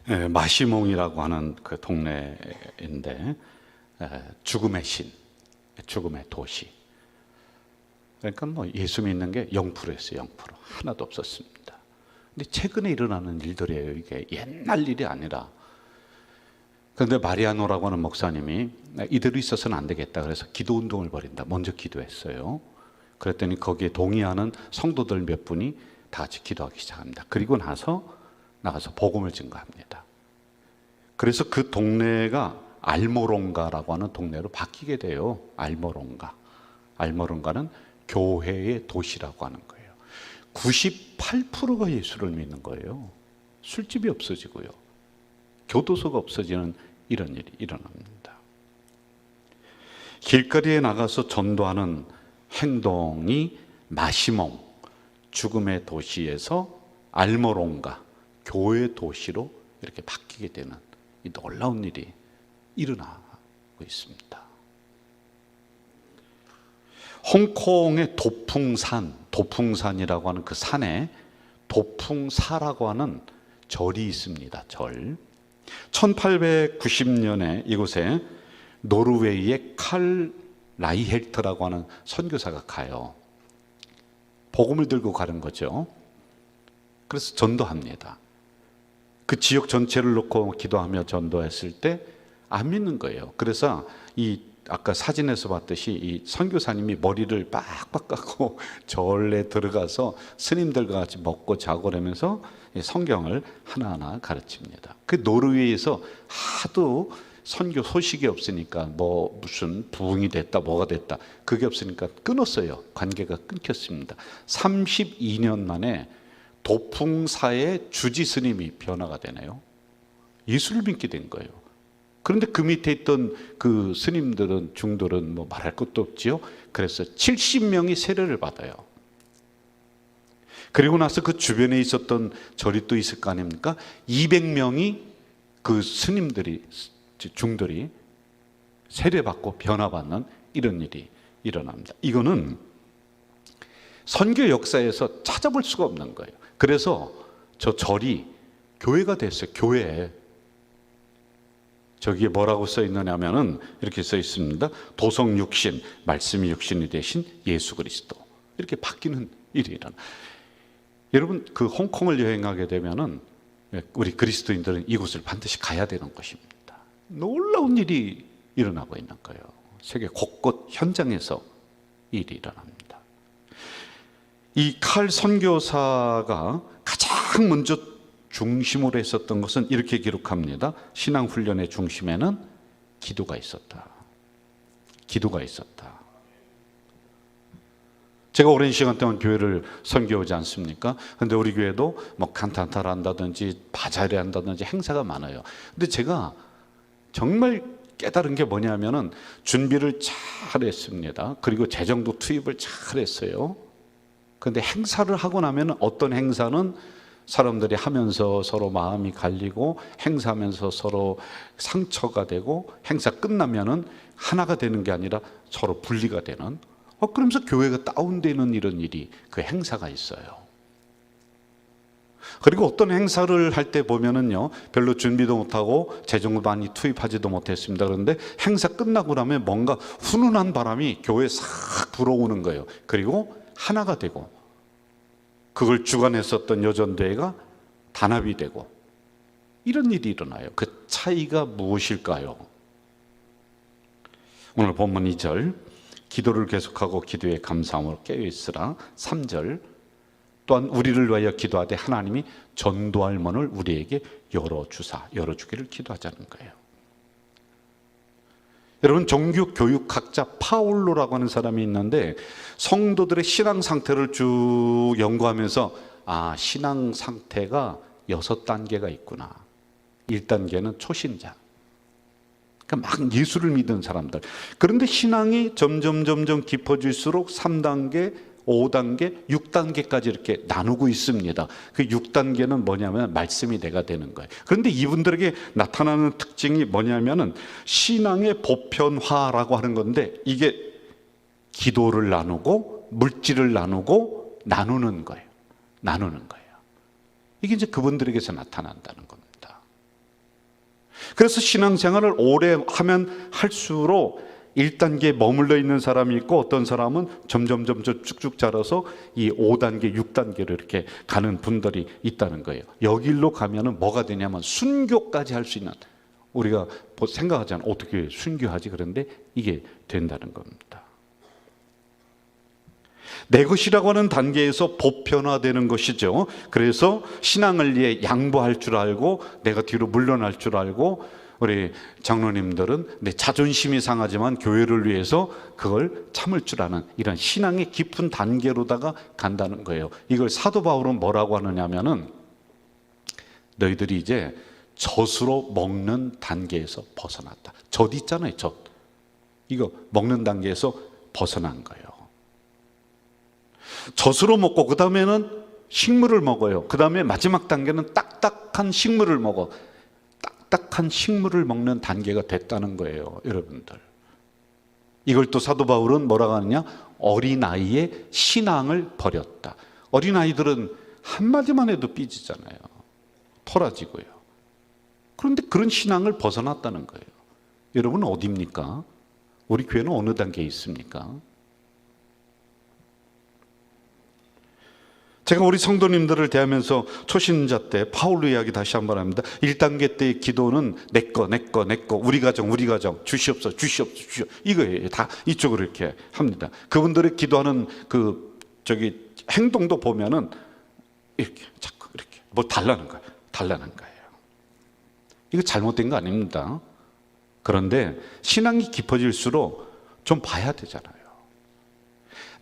마시몽이라고 하는 그 동네인데 죽음의 신, 죽음의 도시. 그러니까 뭐 예수 믿는 게 0%였어요. 0% 하나도 없었습니다. 근데 최근에 일어나는 일들이에요. 이게 옛날 일이 아니라. 그런데 마리아노라고 하는 목사님이 이대로 있어서는 안 되겠다 그래서 기도 운동을 벌인다. 먼저 기도했어요. 그랬더니 거기에 동의하는 성도들 몇 분이 다 같이 기도하기 시작합니다. 그리고 나가서 복음을 증거합니다. 그래서 그 동네가 알모롱가라고 하는 동네로 바뀌게 돼요. 알모롱가는 교회의 도시라고 하는 거예요. 98%가 예수를 믿는 거예요. 술집이 없어지고요. 교도소가 없어지는 이런 일이 일어납니다. 길거리에 나가서 전도하는 행동이 마시몽, 죽음의 도시에서 알모롱가, 교회 도시로 이렇게 바뀌게 되는 이 놀라운 일이 일어나고 있습니다. 홍콩의 도풍산이라고 하는 그 산에 도풍사라고 하는 절이 있습니다. 절. 1890년에 이곳에 노르웨이의 칼 라이헬트라고 하는 선교사가 가요. 복음을 들고 가는 거죠. 그래서 전도합니다. 그 지역 전체를 놓고 기도하며 전도했을 때 안 믿는 거예요. 그래서 이 아까 사진에서 봤듯이 이 선교사님이 머리를 빡빡 깎고 절에 들어가서 스님들과 같이 먹고 자고 그러면서 성경을 하나하나 가르칩니다. 그 노르웨이에서 하도 선교 소식이 없으니까 뭐 무슨 부흥이 됐다 뭐가 됐다 그게 없으니까 끊었어요. 관계가 끊겼습니다. 32년 만에 도풍사의 주지 스님이 변화가 되네요. 예수를 믿게 된 거예요. 그런데 그 밑에 있던 그 스님들은 중들은 뭐 말할 것도 없지요. 그래서 70명이 세례를 받아요. 그리고 나서 그 주변에 있었던 절이 또 있을 거 아닙니까? 200명이 그 스님들이 중들이 세례받고 변화받는 이런 일이 일어납니다. 이거는 선교 역사에서 찾아볼 수가 없는 거예요. 그래서 저 절이 교회가 됐어요. 교회. 저기에 뭐라고 써 있느냐면은 이렇게 써 있습니다. 도성 육신, 말씀이 육신이 되신 예수 그리스도. 이렇게 바뀌는 일이 일어나. 여러분 그 홍콩을 여행하게 되면은 우리 그리스도인들은 이곳을 반드시 가야 되는 것입니다. 놀라운 일이 일어나고 있는 거예요. 세계 곳곳 현장에서 일이 일어납니다. 이 칼 선교사가 가장 먼저 중심으로 했었던 것은 이렇게 기록합니다. 신앙훈련의 중심에는 기도가 있었다. 기도가 있었다. 제가 오랜 시간 동안 교회를 선교하지 않습니까? 그런데 우리 교회도 뭐 간탄타를 한다든지 바자를 한다든지 행사가 많아요. 근데 제가 정말 깨달은 게 뭐냐면은 준비를 잘 했습니다. 그리고 재정도 투입을 잘 했어요. 그런데 행사를 하고 나면 어떤 행사는 사람들이 하면서 서로 마음이 갈리고 행사하면서 서로 상처가 되고 행사 끝나면은 하나가 되는 게 아니라 서로 분리가 되는 그러면서 교회가 다운되는 이런 일이 그 행사가 있어요. 그리고 어떤 행사를 할 때 보면은요 별로 준비도 못하고 재정도 많이 투입하지도 못했습니다. 그런데 행사 끝나고 나면 뭔가 훈훈한 바람이 교회에 싹 불어오는 거예요. 그리고 하나가 되고 그걸 주관했었던 여전대회가 단합이 되고 이런 일이 일어나요. 그 차이가 무엇일까요? 오늘 본문 2절 기도를 계속하고 기도에 감사함으로 깨어있으라. 3절 또한 우리를 위하여 기도하되 하나님이 전도할 문을 우리에게 열어주기를 기도하자는 거예요. 여러분 종교 교육학자 파울로라고 하는 사람이 있는데 성도들의 신앙 상태를 쭉 연구하면서 신앙 상태가 6단계가 있구나. 1단계는 초신자. 그러니까 막 예수를 믿는 사람들. 그런데 신앙이 점점 깊어질수록 3단계, 5단계, 6단계까지 이렇게 나누고 있습니다. 그 6단계는 뭐냐면 말씀이 내가 되는 거예요. 그런데 이분들에게 나타나는 특징이 뭐냐면은 신앙의 보편화라고 하는 건데 이게 기도를 나누고 물질을 나누고 나누는 거예요. 이게 이제 그분들에게서 나타난다는 겁니다. 그래서 신앙생활을 오래 하면 할수록 1단계에 머물러 있는 사람이 있고 어떤 사람은 점점 쭉쭉 자라서 이 5단계, 6단계로 이렇게 가는 분들이 있다는 거예요. 여길로 가면은 뭐가 되냐면 순교까지 할 수 있는, 우리가 생각하잖아요. 어떻게 순교하지? 그런데 이게 된다는 겁니다. 내 것이라고 하는 단계에서 보편화되는 것이죠. 그래서 신앙을 위해 양보할 줄 알고 내가 뒤로 물러날 줄 알고, 우리 장로님들은 내 자존심이 상하지만 교회를 위해서 그걸 참을 줄 아는 이런 신앙의 깊은 단계로다가 간다는 거예요. 이걸 사도 바울은 뭐라고 하느냐면은 너희들이 이제 젖으로 먹는 단계에서 벗어났다. 젖 있잖아요, 젖. 이거 먹는 단계에서 벗어난 거예요. 젖으로 먹고 그 다음에는 식물을 먹어요. 그 다음에 마지막 단계는 딱딱한 식물을 먹어. 딱딱한 식물을 먹는 단계가 됐다는 거예요, 여러분들. 이걸 또 사도 바울은 뭐라고 하느냐? 어린아이의 신앙을 버렸다. 어린아이들은 한마디만 해도 삐지잖아요. 토라지고요. 그런데 그런 신앙을 벗어났다는 거예요. 여러분은 어디입니까? 우리 교회는 어느 단계에 있습니까? 제가 우리 성도님들을 대하면서 초신자 때 바울로 이야기 다시 한번 합니다. 1단계 때의 기도는 내 거, 우리 가정, 주시옵소서, 이거예요. 다 이쪽으로 이렇게 합니다. 그분들의 기도하는 행동도 보면은 이렇게 자꾸 이렇게 뭐 달라는 거예요. 이거 잘못된 거 아닙니다. 그런데 신앙이 깊어질수록 좀 봐야 되잖아요.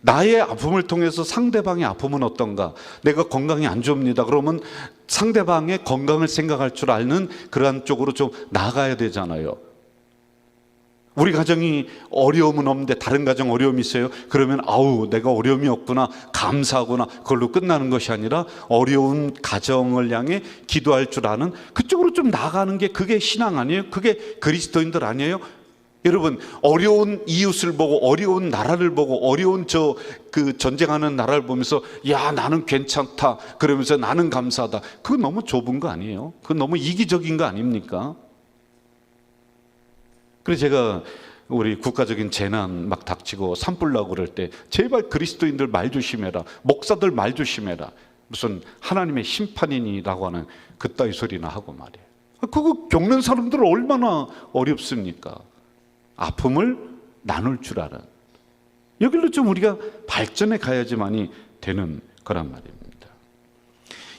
나의 아픔을 통해서 상대방의 아픔은 어떤가? 내가 건강이 안 좋습니다. 그러면 상대방의 건강을 생각할 줄 아는 그러한 쪽으로 좀 나아가야 되잖아요. 우리 가정이 어려움은 없는데 다른 가정 어려움이 있어요. 그러면 내가 어려움이 없구나, 감사하구나, 그걸로 끝나는 것이 아니라 어려운 가정을 향해 기도할 줄 아는 그쪽으로 좀 나아가는 게 그게 신앙 아니에요? 그게 그리스도인들 아니에요? 여러분, 어려운 이웃을 보고 어려운 나라를 보고 어려운 전쟁하는 나라를 보면서 야, 나는 괜찮다 그러면서 나는 감사하다. 그거 너무 좁은 거 아니에요? 그거 너무 이기적인 거 아닙니까? 그래서 제가 우리 국가적인 재난 막 닥치고 산불 나고 그럴 때 제발 그리스도인들 말 조심해라, 목사들 말 조심해라, 무슨 하나님의 심판이니라고 하는 그따위 소리나 하고 말이에요. 그거 겪는 사람들은 얼마나 어렵습니까? 아픔을 나눌 줄 아는, 여기로 좀 우리가 발전해 가야지만이 되는 거란 말입니다.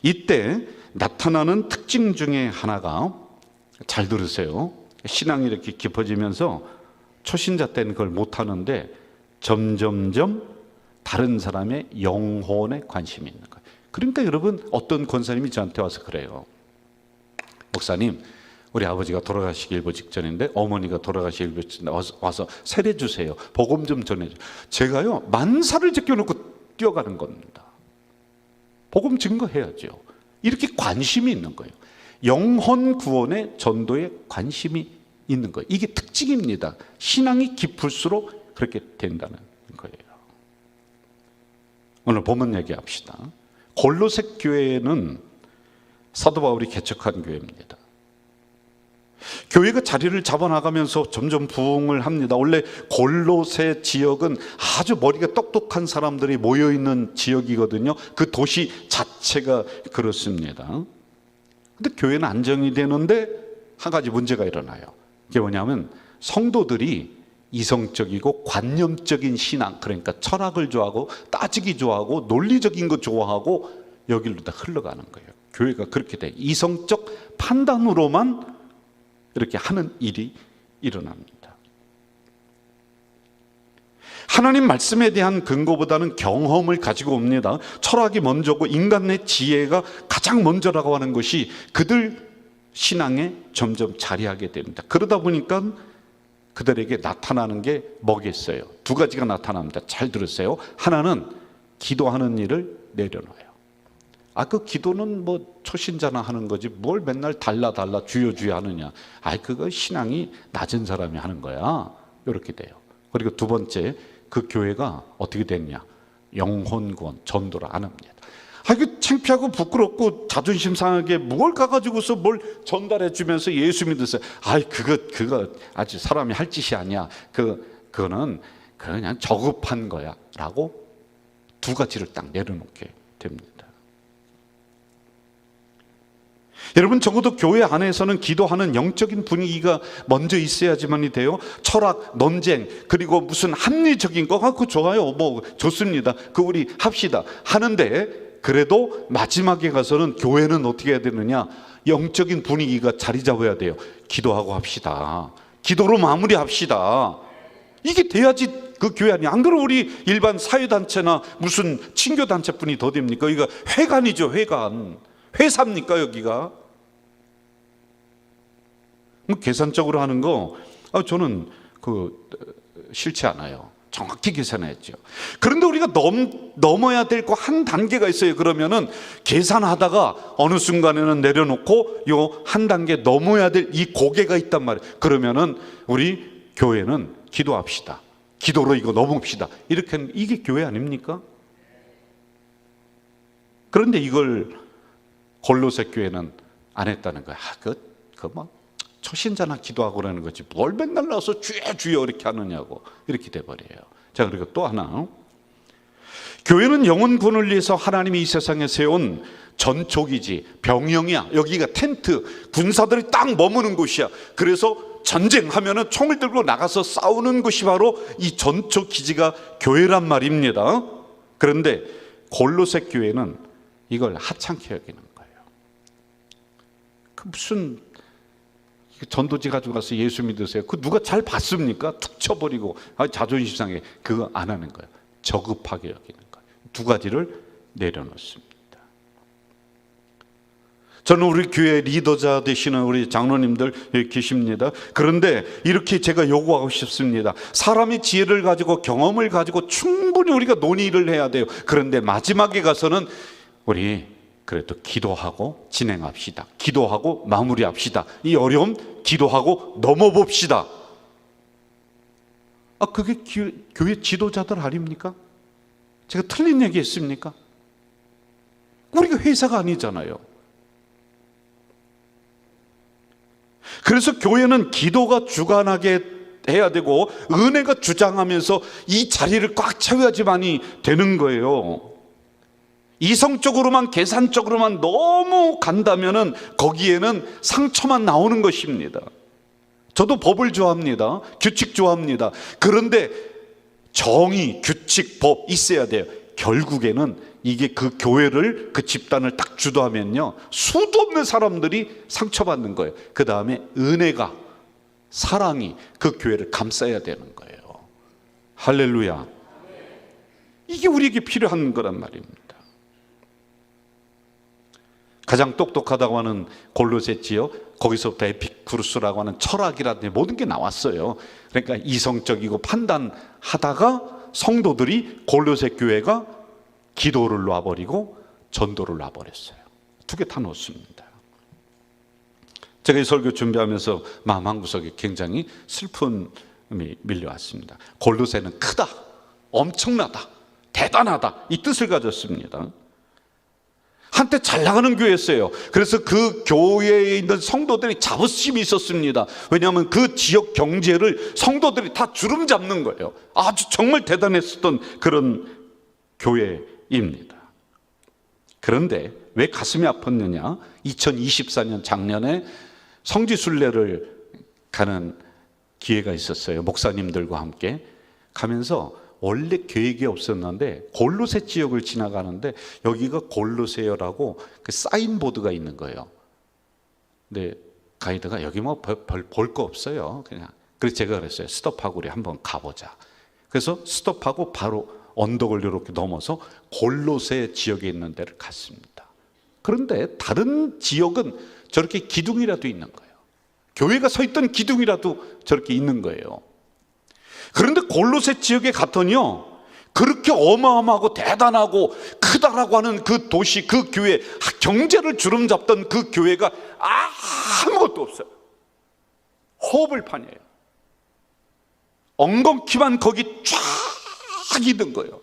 이때 나타나는 특징 중에 하나가, 잘 들으세요, 신앙이 이렇게 깊어지면서 초신자 때는 그걸 못하는데 점점점 다른 사람의 영혼에 관심이 있는 거예요. 그러니까 여러분, 어떤 권사님이 저한테 와서 그래요. 목사님, 우리 아버지가 돌아가시기 일보 직전인데 어머니가 돌아가시기 일보 직전에 와서 세례 주세요. 복음 좀 전해줘. 제가요, 만사를 제껴놓고 뛰어가는 겁니다. 복음 증거해야죠. 이렇게 관심이 있는 거예요. 영혼 구원의 전도에 관심이 있는 거예요. 이게 특징입니다. 신앙이 깊을수록 그렇게 된다는 거예요. 오늘 본문 얘기합시다. 골로새 교회는 사도 바울이 개척한 교회입니다. 교회가 자리를 잡아나가면서 점점 부흥을 합니다. 원래 골로새 지역은 아주 머리가 똑똑한 사람들이 모여있는 지역이거든요. 그 도시 자체가 그렇습니다. 근데 교회는 안정이 되는데 한 가지 문제가 일어나요. 그게 뭐냐면 성도들이 이성적이고 관념적인 신앙, 그러니까 철학을 좋아하고 따지기 좋아하고 논리적인 거 좋아하고 여기로 다 흘러가는 거예요. 교회가 그렇게 돼. 이성적 판단으로만 이렇게 하는 일이 일어납니다. 하나님 말씀에 대한 근거보다는 경험을 가지고 옵니다. 철학이 먼저고 인간의 지혜가 가장 먼저라고 하는 것이 그들 신앙에 점점 자리하게 됩니다. 그러다 보니까 그들에게 나타나는 게 뭐겠어요? 두 가지가 나타납니다. 잘 들으세요. 하나는 기도하는 일을 내려놔요. 그 기도는 뭐 초신자나 하는 거지 뭘 맨날 달라 주여 하느냐. 그거 신앙이 낮은 사람이 하는 거야. 이렇게 돼요. 그리고 두 번째, 그 교회가 어떻게 됐냐? 영혼 구원, 전도를 안 합니다. 이거 창피하고 부끄럽고 자존심 상하게 뭘 가가지고서 뭘 전달해 주면서 예수 믿으세요. 그거 아주 사람이 할 짓이 아니야. 그거는 그냥 저급한 거야 라고 두 가지를 딱 내려놓게 됩니다. 여러분, 적어도 교회 안에서는 기도하는 영적인 분위기가 먼저 있어야지만이 돼요. 철학, 논쟁, 그리고 무슨 합리적인 거 갖고 좋아요. 뭐 좋습니다. 우리 합시다. 하는데 그래도 마지막에 가서는 교회는 어떻게 해야 되느냐? 영적인 분위기가 자리 잡아야 돼요. 기도하고 합시다. 기도로 마무리합시다. 이게 돼야지 그 교회 아니야. 안 그러면 우리 일반 사회단체나 무슨 친교단체뿐이 더 됩니까? 이거 회관이죠, 회관. 회사입니까, 여기가? 뭐 계산적으로 하는 거 저는 싫지 않아요. 정확히 계산했죠. 그런데 우리가 넘어야 될 거 한 단계가 있어요. 그러면은 계산하다가 어느 순간에는 내려놓고 요 한 단계 넘어야 될 이 고개가 있단 말이에요. 그러면은 우리 교회는 기도합시다. 기도로 이거 넘읍시다. 이렇게 하는, 이게 교회 아닙니까? 그런데 이걸 골로새 교회는 안 했다는 거야. 초신자나 기도하고 그러는 거지. 뭘 맨날 나와서 주여 주여 이렇게 하느냐고. 이렇게 돼버려요. 자, 그리고 또 하나. 교회는 영혼 구원을 위해서 하나님이 이 세상에 세운 전초기지, 병영이야. 여기가 텐트, 군사들이 딱 머무는 곳이야. 그래서 전쟁하면은 총을 들고 나가서 싸우는 것이 바로 이 전초 기지가 교회란 말입니다. 그런데 골로새 교회는 이걸 하찮게 여기는 거예요. 무슨 전도지 가지고 가서 예수 믿으세요. 누가 잘 봤습니까? 툭 쳐버리고 자존심 상해. 그거 안 하는 거예요. 저급하게 여기는 거예요. 두 가지를 내려놓습니다. 저는 우리 교회 리더자 되시는 우리 장로님들 여기 계십니다. 그런데 이렇게 제가 요구하고 싶습니다. 사람이 지혜를 가지고 경험을 가지고 충분히 우리가 논의를 해야 돼요. 그런데 마지막에 가서는 우리 그래도 기도하고 진행합시다. 기도하고 마무리합시다. 이 어려움 기도하고 넘어봅시다. 그게 교회 지도자들 아닙니까? 제가 틀린 얘기 했습니까? 우리가 회사가 아니잖아요. 그래서 교회는 기도가 주관하게 해야 되고 은혜가 주장하면서 이 자리를 꽉 채워야지만이 되는 거예요. 이성적으로만 계산적으로만 너무 간다면은 거기에는 상처만 나오는 것입니다. 저도 법을 좋아합니다. 규칙 좋아합니다. 그런데 정의, 규칙, 법 있어야 돼요. 결국에는 이게 그 교회를, 그 집단을 딱 주도하면요, 수도 없는 사람들이 상처받는 거예요. 그 다음에 은혜가, 사랑이 그 교회를 감싸야 되는 거예요. 할렐루야. 이게 우리에게 필요한 거란 말입니다. 가장 똑똑하다고 하는 골로새지요, 거기서부터 에피쿠르스라고 하는 철학이라든지 모든 게 나왔어요. 그러니까 이성적이고 판단하다가 성도들이 골로새 교회가 기도를 놔버리고 전도를 놔버렸어요. 두 개 다 놓습니다. 제가 이 설교 준비하면서 마음 한구석에 굉장히 슬픔이 밀려왔습니다. 골로새는 크다, 엄청나다, 대단하다, 이 뜻을 가졌습니다. 한때 잘 나가는 교회였어요. 그래서 그 교회에 있는 성도들이 자부심이 있었습니다. 왜냐하면 그 지역 경제를 성도들이 다 주름 잡는 거예요. 아주 정말 대단했었던 그런 교회입니다. 그런데 왜 가슴이 아팠느냐? 2024년 작년에 성지순례를 가는 기회가 있었어요. 목사님들과 함께 가면서 원래 계획이 없었는데 골로새 지역을 지나가는데 여기가 골로새여라고 그 사인보드가 있는 거예요. 근데 가이드가 여기 뭐 별 볼 거 없어요. 그래서 제가 그랬어요. 스톱하고 우리 한번 가보자. 그래서 스톱하고 바로 언덕을 이렇게 넘어서 골로새 지역에 있는 데를 갔습니다. 그런데 다른 지역은 저렇게 기둥이라도 있는 거예요. 교회가 서 있던 기둥이라도 저렇게 있는 거예요. 그런데 골로새 지역에 갔더니요, 그렇게 어마어마하고 대단하고 크다라고 하는 그 도시, 그 교회, 경제를 주름잡던 그 교회가 아무것도 없어요. 호흡을판이에요. 엉겅퀴만 거기 쫙 있는 거예요.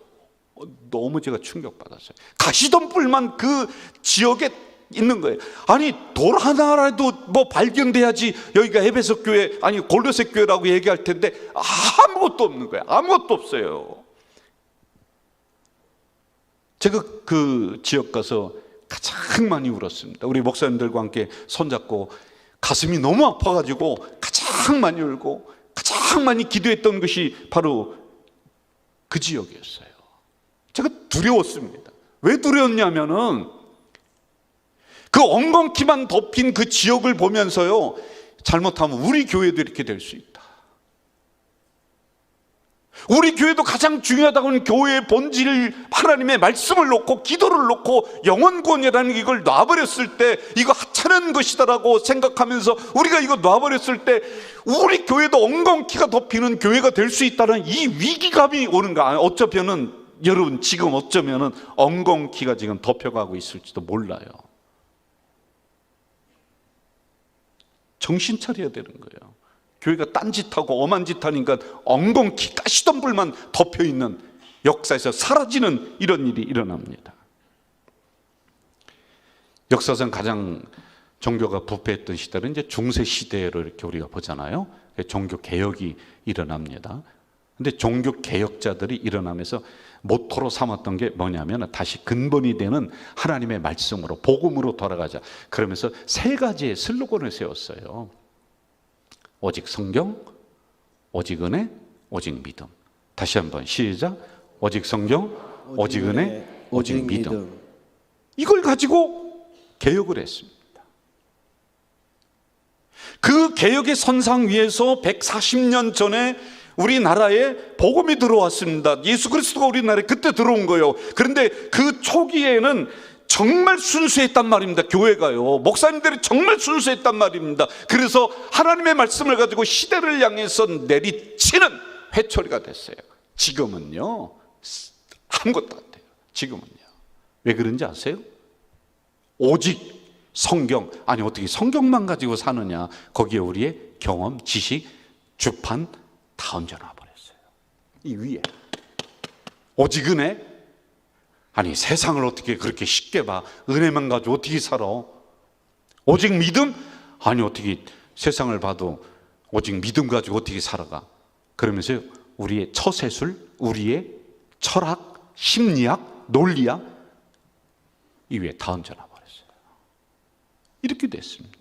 너무 제가 충격받았어요. 가시덤 뿔만 그 지역에 있는 거예요. 아니 돌 하나라도 뭐 발견돼야지 여기가 에베소 교회 아니 골로새 교회라고 얘기할 텐데 아무것도 없는 거예요. 아무것도 없어요. 제가 그 지역 가서 가장 많이 울었습니다. 우리 목사님들과 함께 손잡고 가슴이 너무 아파가지고 가장 많이 울고 가장 많이 기도했던 것이 바로 그 지역이었어요. 제가 두려웠습니다. 왜 두려웠냐면은 그 엉겅퀴만 덮인 그 지역을 보면서요, 잘못하면 우리 교회도 이렇게 될 수 있다. 우리 교회도 가장 중요하다고 하는 교회의 본질, 하나님의 말씀을 놓고 기도를 놓고 영혼구원이라는 이걸 놔버렸을 때 이거 하찮은 것이다라고 생각하면서 우리가 이거 놔버렸을 때 우리 교회도 엉겅퀴가 덮이는 교회가 될 수 있다는 이 위기감이 오는가. 어쩌면은 여러분 지금 어쩌면은 엉겅퀴가 지금 덮여가고 있을지도 몰라요. 정신 차려야 되는 거예요. 교회가 딴짓하고 엄한 짓 하니까 엉겅퀴 가시덤불만 덮여있는, 역사에서 사라지는 이런 일이 일어납니다. 역사상 가장 종교가 부패했던 시대는 이제 중세 시대로 이렇게 우리가 보잖아요. 종교 개혁이 일어납니다. 근데 종교 개혁자들이 일어나면서 모토로 삼았던 게 뭐냐면 다시 근본이 되는 하나님의 말씀으로, 복음으로 돌아가자. 그러면서 세 가지의 슬로건을 세웠어요. 오직 성경, 오직 은혜, 오직 믿음. 다시 한번 시작. 오직 성경, 오직 은혜, 오직 믿음. 이걸 가지고 개혁을 했습니다. 그 개혁의 선상 위에서 140년 전에 우리나라에 복음이 들어왔습니다. 예수 그리스도가 우리나라에 그때 들어온 거예요. 그런데 그 초기에는 정말 순수했단 말입니다. 교회가요, 목사님들이 정말 순수했단 말입니다. 그래서 하나님의 말씀을 가지고 시대를 향해서 내리치는 회초리가 됐어요. 지금은요 아무것도 안 돼요. 지금은요 왜 그런지 아세요? 오직 성경, 아니 어떻게 성경만 가지고 사느냐. 거기에 우리의 경험, 지식, 주판 다 얹어놔 버렸어요. 이 위에 오직 은혜, 아니 세상을 어떻게 그렇게 쉽게 봐. 은혜만 가지고 어떻게 살아. 오직 믿음, 아니 어떻게 세상을 봐도 오직 믿음 가지고 어떻게 살아가. 그러면서 우리의 처세술, 우리의 철학, 심리학, 논리학 이 위에 다 얹어놔 버렸어요. 이렇게 됐습니다.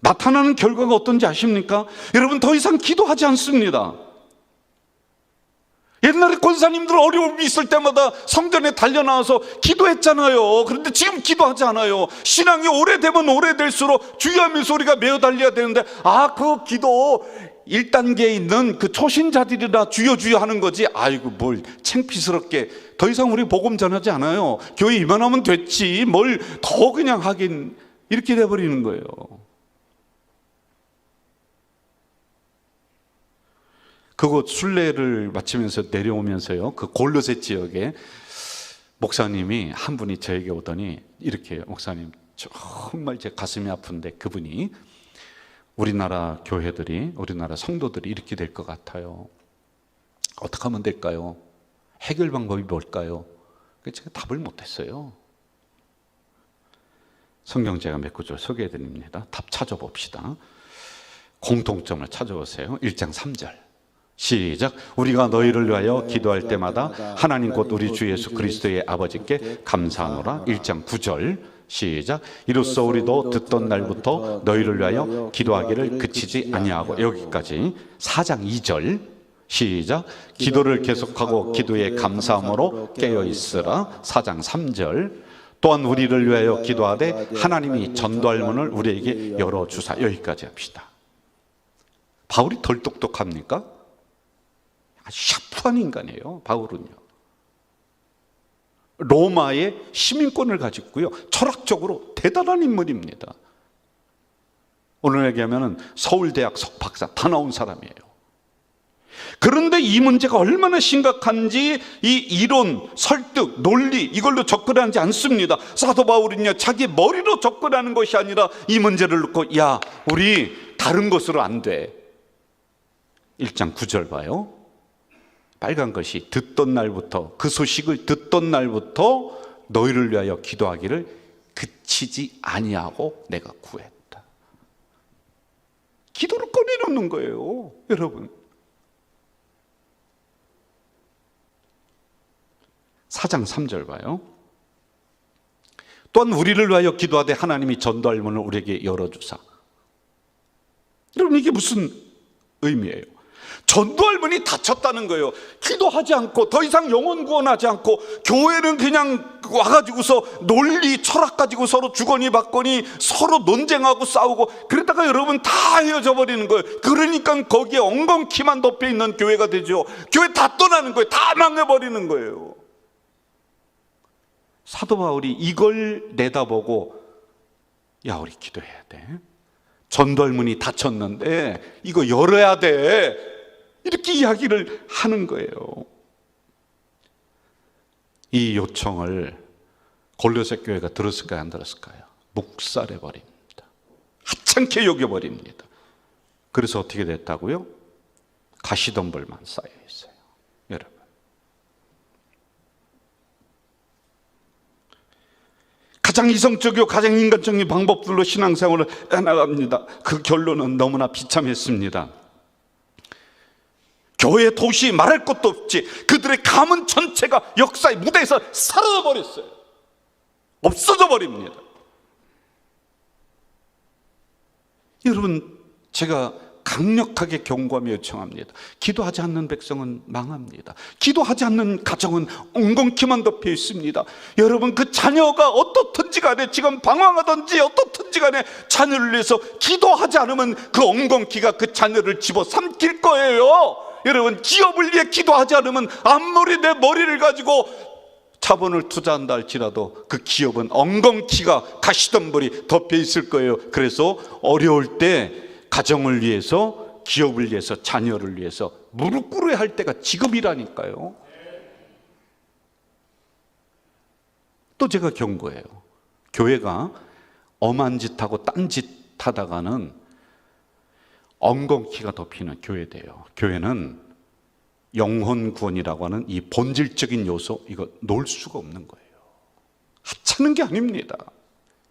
나타나는 결과가 어떤지 아십니까? 여러분 더 이상 기도하지 않습니다. 옛날에 권사님들 어려움이 있을 때마다 성전에 달려나와서 기도했잖아요. 그런데 지금 기도하지 않아요. 신앙이 오래되면 오래될수록 주여하면서 우리가 매어 달려야 되는데, 그 기도 1단계에 있는 그 초신자들이나 주여 주여 하는 거지. 아이고 뭘 창피스럽게 더 이상 우리 복음 전하지 않아요. 교회 이만하면 됐지 뭘 더 그냥 하긴, 이렇게 돼버리는 거예요. 그곳 순례를 마치면서 내려오면서요, 그 골로새 지역에 목사님이 한 분이 저에게 오더니 이렇게, 목사님 정말 제 가슴이 아픈데 그분이 우리나라 교회들이, 우리나라 성도들이 이렇게 될 것 같아요. 어떻게 하면 될까요? 해결 방법이 뭘까요? 제가 답을 못했어요. 성경 제가 몇 구절 소개해 드립니다. 답 찾아봅시다. 공통점을 찾아보세요. 1장 3절 시작. 우리가 너희를 위하여 기도할 때마다 하나님 곧 우리 주 예수 그리스도의 아버지께 감사하노라. 1장 9절 시작. 이로써 우리도 듣던 날부터 너희를 위하여 기도하기를 그치지 아니하고. 여기까지. 4장 2절 시작. 기도를 계속하고 기도에 감사함으로 깨어있으라. 4장 3절 또한 우리를 위하여 기도하되 하나님이 전도할 문을 우리에게 열어주사. 여기까지 합시다. 바울이 덜 똑똑합니까? 샤프한 인간이에요. 바울은요, 로마의 시민권을 가지고 있고요, 철학적으로 대단한 인물입니다. 오늘 얘기하면 서울대학 석박사 다 나온 사람이에요. 그런데 이 문제가 얼마나 심각한지 이 이론, 설득, 논리 이걸로 접근하지 않습니다. 사도 바울은요, 자기 머리로 접근하는 것이 아니라 이 문제를 놓고 야, 우리 다른 것으로 안 돼. 1장 9절 봐요. 빨간 것이 듣던 날부터, 그 소식을 듣던 날부터 너희를 위하여 기도하기를 그치지 아니하고 내가 구했다. 기도를 꺼내놓는 거예요, 여러분. 4장 3절 봐요. 또한 우리를 위하여 기도하되 하나님이 전도할 문을 우리에게 열어주사. 여러분, 이게 무슨 의미예요? 전도할 문이 닫혔다는 거예요. 기도하지 않고 더 이상 영혼 구원하지 않고 교회는 그냥 와가지고서 논리 철학 가지고 서로 주거니 받거니 서로 논쟁하고 싸우고 그러다가 여러분 다 헤어져 버리는 거예요. 그러니까 거기에 엉겅퀴만 덮여 있는 교회가 되죠. 교회 다 떠나는 거예요. 다 망해버리는 거예요. 사도 바울이 이걸 내다보고, 야, 우리 기도해야 돼. 전도할 문이 닫혔는데 이거 열어야 돼. 이렇게 이야기를 하는 거예요. 이 요청을 골로새 교회가 들었을까요, 안 들었을까요? 묵살해 버립니다. 하찮게 여겨버립니다. 그래서 어떻게 됐다고요? 가시덤불만 쌓여 있어요, 여러분. 가장 이성적이고 가장 인간적인 방법들로 신앙생활을 해나갑니다. 그 결론은 너무나 비참했습니다. 교회, 도시 말할 것도 없지. 그들의 가문 전체가 역사의 무대에서 사라져 버렸어요. 없어져 버립니다. 여러분, 제가 강력하게 경고하며 요청합니다. 기도하지 않는 백성은 망합니다. 기도하지 않는 가정은 엉겅퀴만 덮여 있습니다. 여러분, 그 자녀가 어떻든지 간에 지금 방황하든지 어떻든지 간에 자녀를 위해서 기도하지 않으면 그 엉겅퀴가 그 자녀를 집어삼킬 거예요. 여러분, 기업을 위해 기도하지 않으면 아무리 내 머리를 가지고 자본을 투자한다 할지라도 그 기업은 엉겅퀴가 가시덤불이 덮여 있을 거예요. 그래서 어려울 때 가정을 위해서, 기업을 위해서, 자녀를 위해서 무릎 꿇어야 할 때가 지금이라니까요. 또 제가 경고해요. 교회가 엄한 짓하고 딴짓 하다가는 엉겅퀴가 덮이는 교회돼요. 교회는 영혼 구원이라고 하는 이 본질적인 요소, 이거 놓을 수가 없는 거예요. 하찮은 게 아닙니다.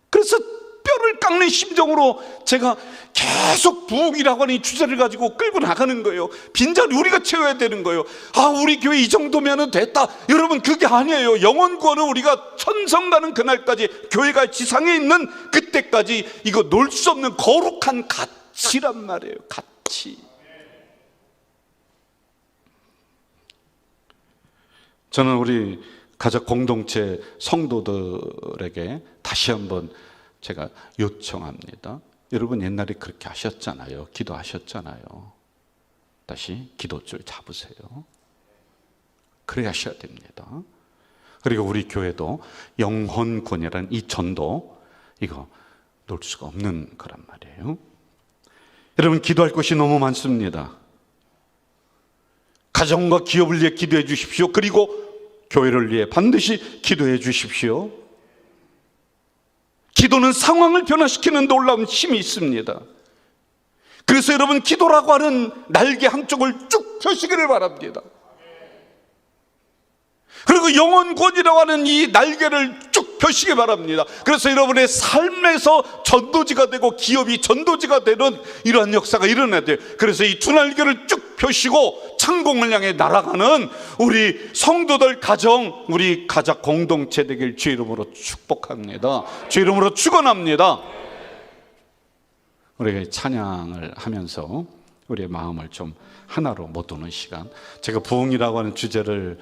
그래서 뼈를 깎는 심정으로 제가 계속 부흥이라고 하는 이 주제를 가지고 끌고 나가는 거예요. 빈자리 우리가 채워야 되는 거예요. 아, 우리 교회 이 정도면 됐다. 여러분, 그게 아니에요. 영혼 구원은 우리가 천성 가는 그날까지, 교회가 지상에 있는 그때까지 이거 놓을 수 없는 거룩한 가치란 말이에요. 가치. 저는 우리 가족 공동체 성도들에게 다시 한번 제가 요청합니다. 여러분, 옛날에 그렇게 하셨잖아요. 기도하셨잖아요. 다시 기도줄 잡으세요. 그래야 하셔야 됩니다. 그리고 우리 교회도 영혼권이라는 이 전도, 이거 놓을 수가 없는 거란 말이에요. 여러분, 기도할 것이 너무 많습니다. 가정과 기업을 위해 기도해 주십시오. 그리고 교회를 위해 반드시 기도해 주십시오. 기도는 상황을 변화시키는 놀라운 힘이 있습니다. 그래서 여러분, 기도라고 하는 날개 한쪽을 쭉 펴시기를 바랍니다. 그리고 영혼권이라고 하는 이 날개를 쭉 펴시기 바랍니다. 그래서 여러분의 삶에서 전도지가 되고 기업이 전도지가 되는 이러한 역사가 일어나야 돼요. 그래서 이 두 날개를 쭉 펴시고 창공을 향해 날아가는 우리 성도들 가정, 우리 가족 공동체 되길 주의 이름으로 축복합니다. 주의 이름으로 축원합니다. 우리가 찬양을 하면서 우리의 마음을 좀 하나로 모두는 시간, 제가 부흥이라고 하는 주제를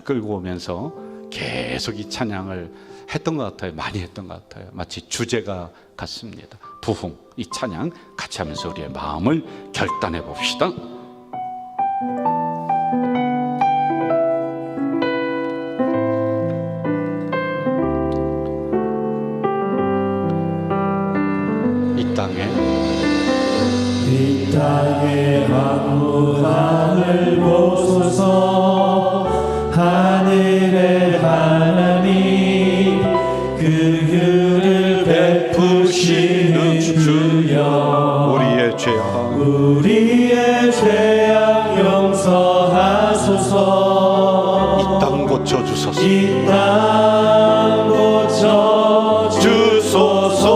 끌고 오면서 계속 이 찬양을 했던 것 같아요. 많이 했던 것 같아요. 마치 주제가 같습니다. 부흥, 이 찬양 같이 하면서 우리의 마음을 결단해 봅시다. 이 땅에 만물하늘 보소서. 하늘의 하나님, 그 규를 베푸시는 주여, 우리의 죄악 용서하소서. 하소서. 이 땅 고쳐 주소서. 이 땅 고쳐 주소서.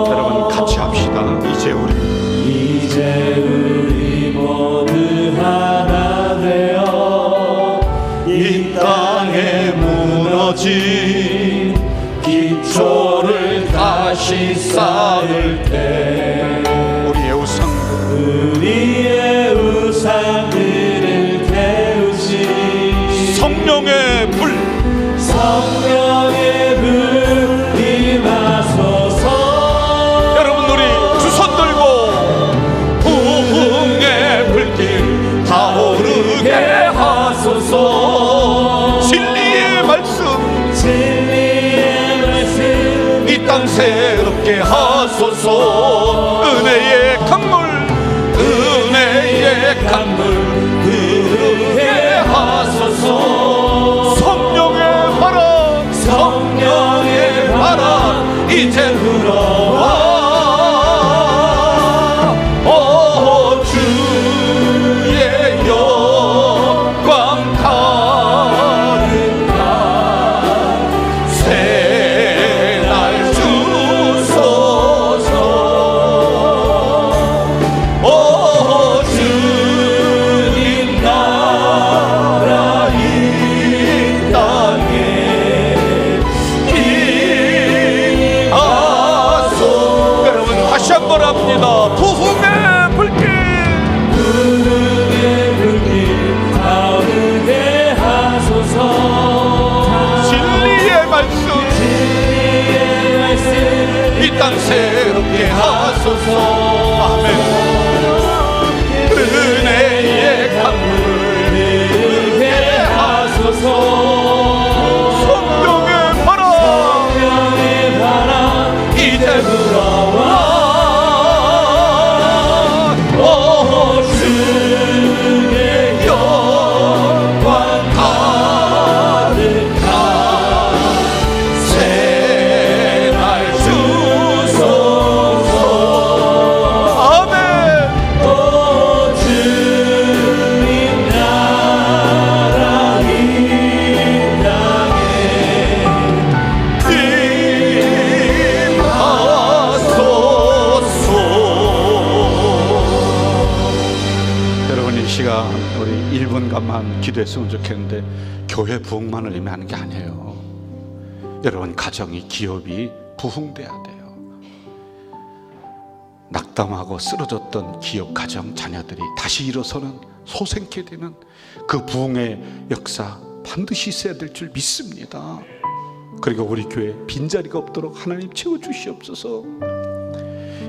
여러분 같이 합시다. 이제 우리 모두 하나 되어 이 땅에 무너진 기초를 다시 쌓을 때 우리의 우상들을 태우시 성령의 불 임하소서. 여러분 우리 두 손 들고 부흥의 불길 타오르게 하소서. 진리의 말씀 이 땅 새롭게 하소서. 은혜의 강물 흐르게 하소서. 성령의 바람 이제 불어와. 오 주의 영광 가득한 새날 주소서. 오 주님 나라 이 땅에 임하소. 여러분 다시 한번 합니다. 부흥의 불길 타오르게 하소서. 진리의 말씀 이 땅 새롭게 하소서. 아멘. 은혜의 강물 흐르게 하소서. 성령의 바람 이제 불어와. 오 주의 영광 가득한 새날 주소서. 아멘. 오 주님 나라 이 땅에 임하소서. 여러분 이 시간 우리 1분간만 기도했으면 좋겠는데 교회 부흥만을 의미하는 게 아니에요. 여러분 가정이 기업이 부흥돼야 돼요. 낙담하고 쓰러졌던 기업 가정 자녀들이 다시 일어서는 소생케 되는 그 부흥의 역사 반드시 있어야 될 줄 믿습니다. 그리고 우리 교회 빈자리가 없도록 하나님 채워주시옵소서.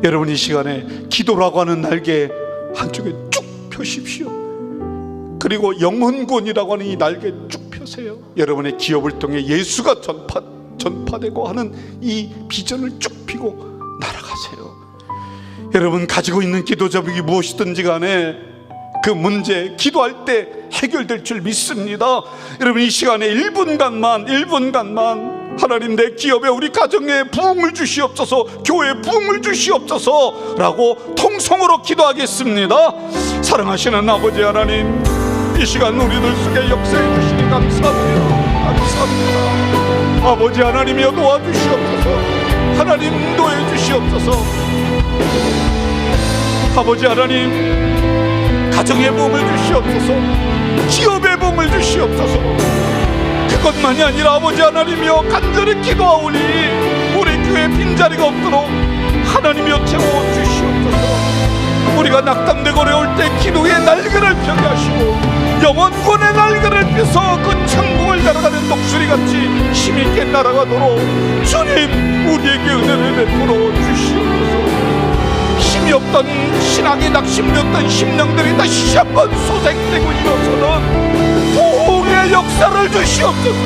여러분 이 시간에 기도라고 하는 날개 한쪽에 쭉 펴십시오. 그리고 영혼권이라고 하는 이 날개 쭉 펴세요. 여러분의 기업을 통해 예수가 전파되고 하는 이 비전을 쭉 펴고 날아가세요. 여러분 가지고 있는 기도 제목이 무엇이든지 간에 그 문제 기도할 때 해결될 줄 믿습니다. 여러분 이 시간에 1분간만 하나님 내 기업에 우리 가정에 부흥을 주시옵소서, 교회에 부흥을 주시옵소서 라고 통성으로 기도하겠습니다. 사랑하시는 아버지 하나님, 이 시간 우리들 속에 역사해 주시니 감사합니다. 감사합니다. 아버지 하나님이여 도와주시옵소서. 하나님 인도해 주시옵소서. 아버지 하나님 가정의 부흥을 주시옵소서. 기업의 부흥을 주시옵소서. 그것만이 아니라 아버지 하나님이여 간절히 기도하오니 우리 교회 빈자리가 없도록 하나님이여 채워주시옵소서. 우리가 낙담되고 어려울 때 기도의 날개를 펴게 하시고 영원권의 날개를 펴서 그 천국을 날아가는 독수리같이 힘있게 날아가도록 주님 우리에게 은혜를 베풀어 주시옵소서. 힘이 없던 신앙이 낙심되었던 심령들이 다시 한번 소생되고 일어서는 부흥의 역사를 주시옵소서.